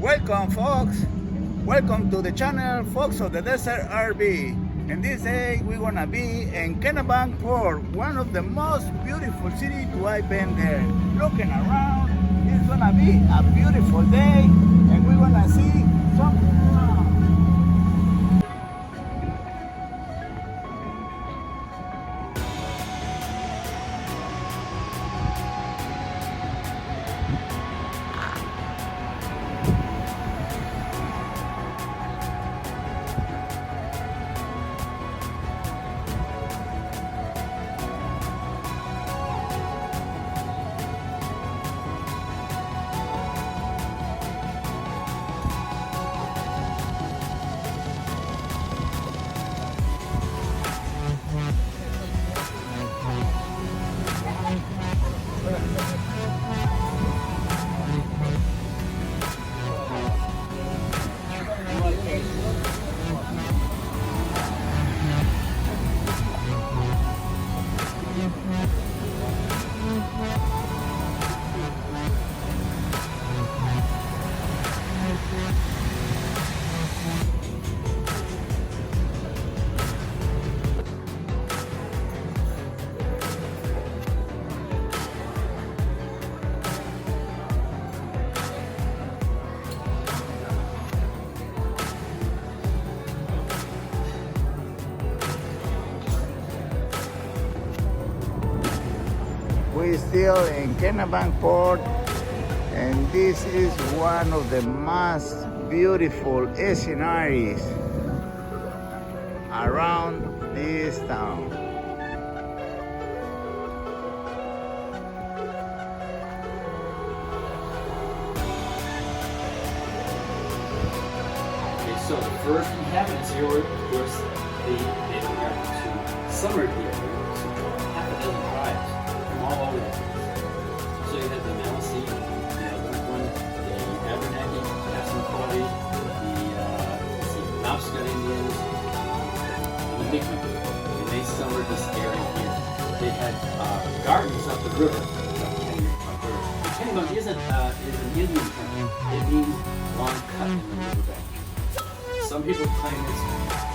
Welcome folks, welcome to the channel Fox of the Desert RV. And this day we're gonna be in Kennebunkport, one of the most beautiful cities to I've been there. Looking around, it's gonna be a beautiful day and we're gonna see something around. We're still in Kennebunkport, and this is one of the most beautiful scenarios around this town. Okay, so the first inhabitants here were, of course, the Native Americans who summered here. So half a dozen tribes from all over the place. So you had the Maliseet, the Algonquin, the Abenaki, Passamaquoddy, the Penobscot Indians, and the Mi'kmaq. And they summered this area here. They had gardens up the river. The Kennebunk is an Indian term. It means long cut in the riverbank. Some people claim it's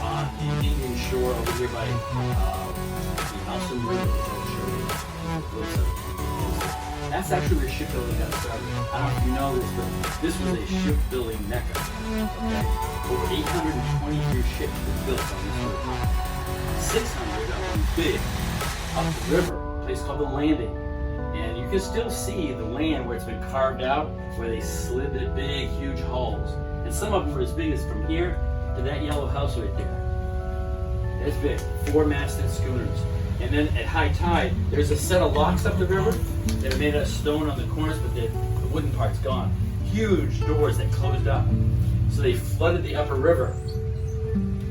on the Indian shore over here by the Nelson River, which I'll show you. That's actually where shipbuilding got started. I don't know if you know this, but this was a shipbuilding mecca. Okay? Over 823 ships were built on this river. 600 of them big up the river, a place called the Landing. And you can still see the land where it's been carved out, where they slid the big, huge hulls. And some of them were as big as from here to that yellow house right there. That's big, 4-masted schooners. And then at high tide, there's a set of locks up the river that are made out of stone on the corners, but the wooden part's gone. Huge doors that closed up. So they flooded the upper river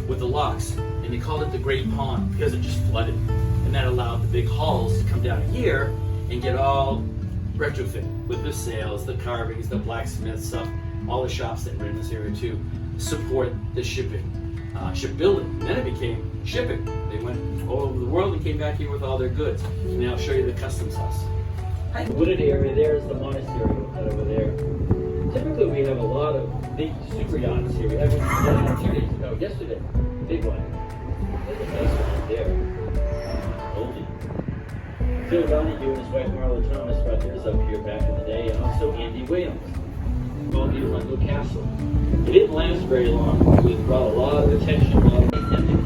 with the locks, and they called it the Great Pond because it just flooded. And that allowed the big hulls to come down here and get all retrofitted with the sails, the carvings, the blacksmith stuff, all the shops that were in this area to support the shipbuilding. And then it became shipping. They went all over the world and came back here with all their goods. And now I'll show you the customs house. The wooded area there is the monastery right over there. Typically we have a lot of big super yachts here. We had one 2 days ago, yesterday, big one. There's a nice one right there. Oldie. Phil Donahue and his wife Marla Thomas brought theirs up here back in the day, and also Andy Williams. Called the Arundel Castle. It didn't last very long. It brought a lot of attention, a lot of attention.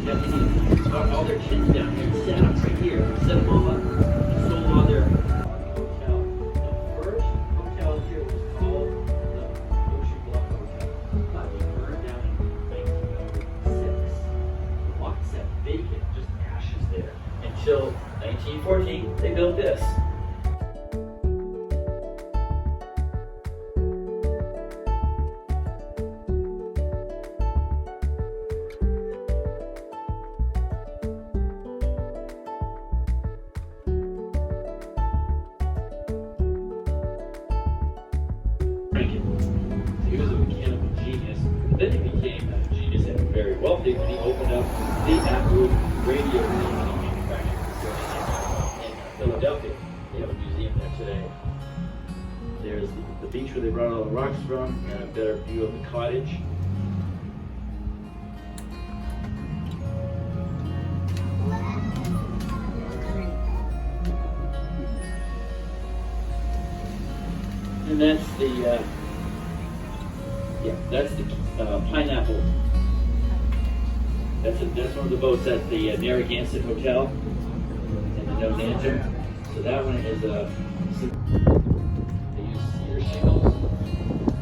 Japanese brought all their kids down here and set up right here, set them all up, and sold all their hotel. The first hotel here was called the Ocean Bluff Hotel, but it burned down in 1906. The lot sat vacant, just ashes there, until 1914. They built this. He was a mechanical genius. Then he became a genius and very wealthy when he opened up the Apple radio manufacturing facility in Philadelphia. They have a museum there today. There's the beach where they brought all the rocks from, and a better view of the cottage. And that's the Pineapple. That's one of the boats at the Narragansett Hotel in the Northampton. So that one is they use cedar shingles.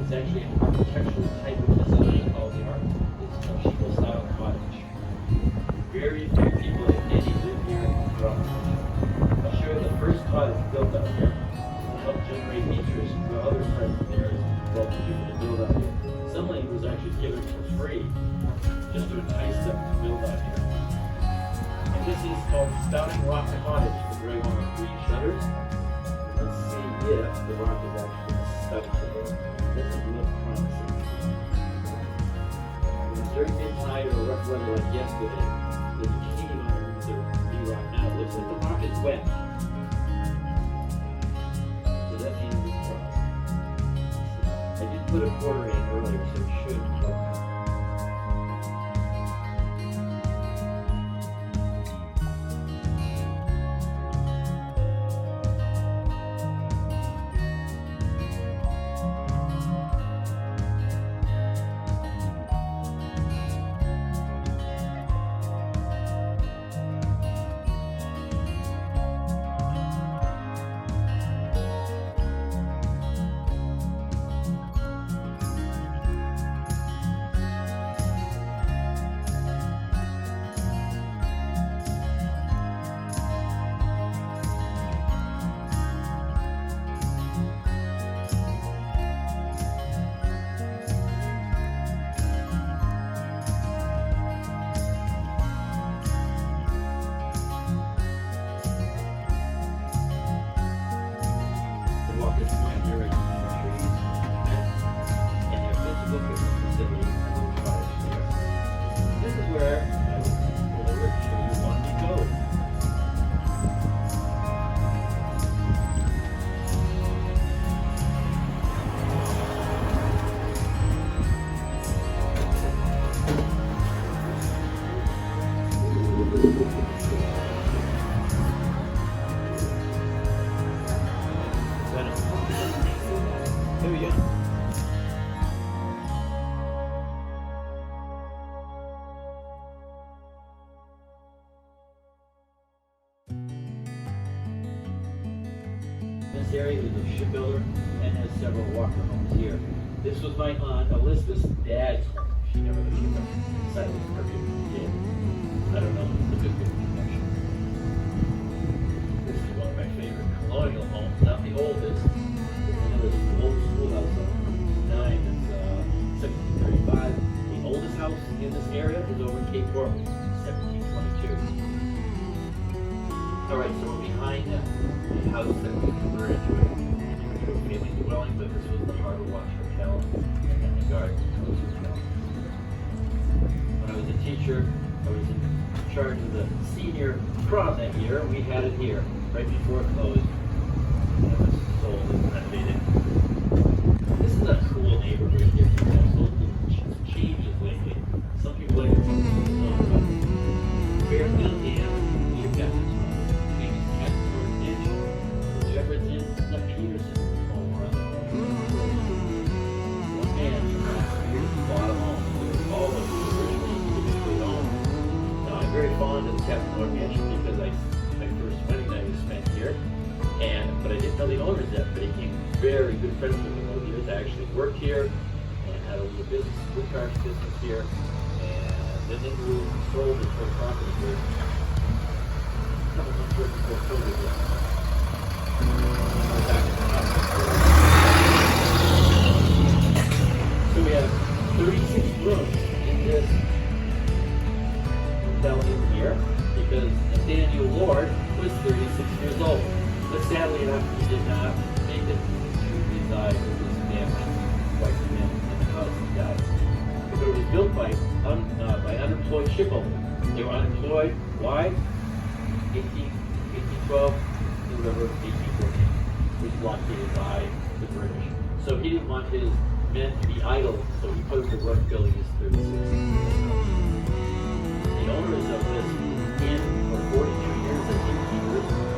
It's actually an architectural type of design called the shingle style cottage. Very few people, if any, live here from. I'll show you the first cottage built out here. Help generate interest for other friends of theirs for people to build out here. Some land was actually given for free just to entice them to build out here. And this is called Spouting Rock Cottage, the gray one with green shutters. Let's see if the rock is actually spouting today. Doesn't look promising. It was very good tonight or rough weather like yesterday. There's a cave underneath the B-rock now. It looks like the rock is wet. I did put a quarter in earlier, so it should work. This area is a shipbuilder and has several Walker homes here. This was my aunt Elizabeth's dad's home. She never lived here, but decided it was her did. I don't know if it's a good connection. This is one of my favorite Colonial homes, not the oldest. It's another old schoolhouse on 9. It's 1735. The oldest house in this area is over in Cape Coral, 1722. Alright, so we're behind the house that we converted to a family dwelling, but this was the Harbor Watch Hotel and the Garden Hotel. When I was a teacher, I was in charge of the senior prom that year. We had it here, right before it closed. And it was sold and renovated. This is a cool neighborhood here. It's changes lately. Some people like it, some people don't, but Fairfield and you've got this one. Jefferson, the Peterson home run. One man bought them all. All of them originally individually owned. Now I'm very fond of the Kennebunkport mansion because my first wedding night was spent here. But I didn't know the owners yet, but he became very good friends with me over the years. I actually worked here and had a little business, wood carving business here. And then they moved, sold this whole property here. A couple months before COVID hit. So we have 36 rooms in this hotel in here because Nathaniel Lord was 36 years old. But sadly enough, he did not make it to reside with his family, wife and in the house he died. But it was built by unemployed shipbuilders. They were unemployed. Why? 1812, November 1814. was blockaded by the British. So he didn't want his men to be idle, so he put them to work building his 36. The owners of this inn for 42 years as innkeepers.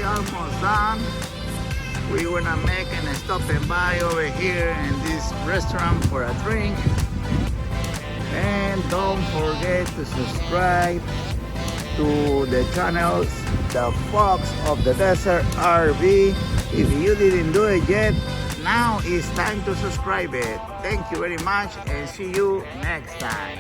almost done. We're gonna make a stop and by over here in this restaurant for a drink. And don't forget to subscribe to the channels, the Fox of the Desert RV. If you didn't do it yet, now it's time to subscribe it. Thank you very much and see you next time.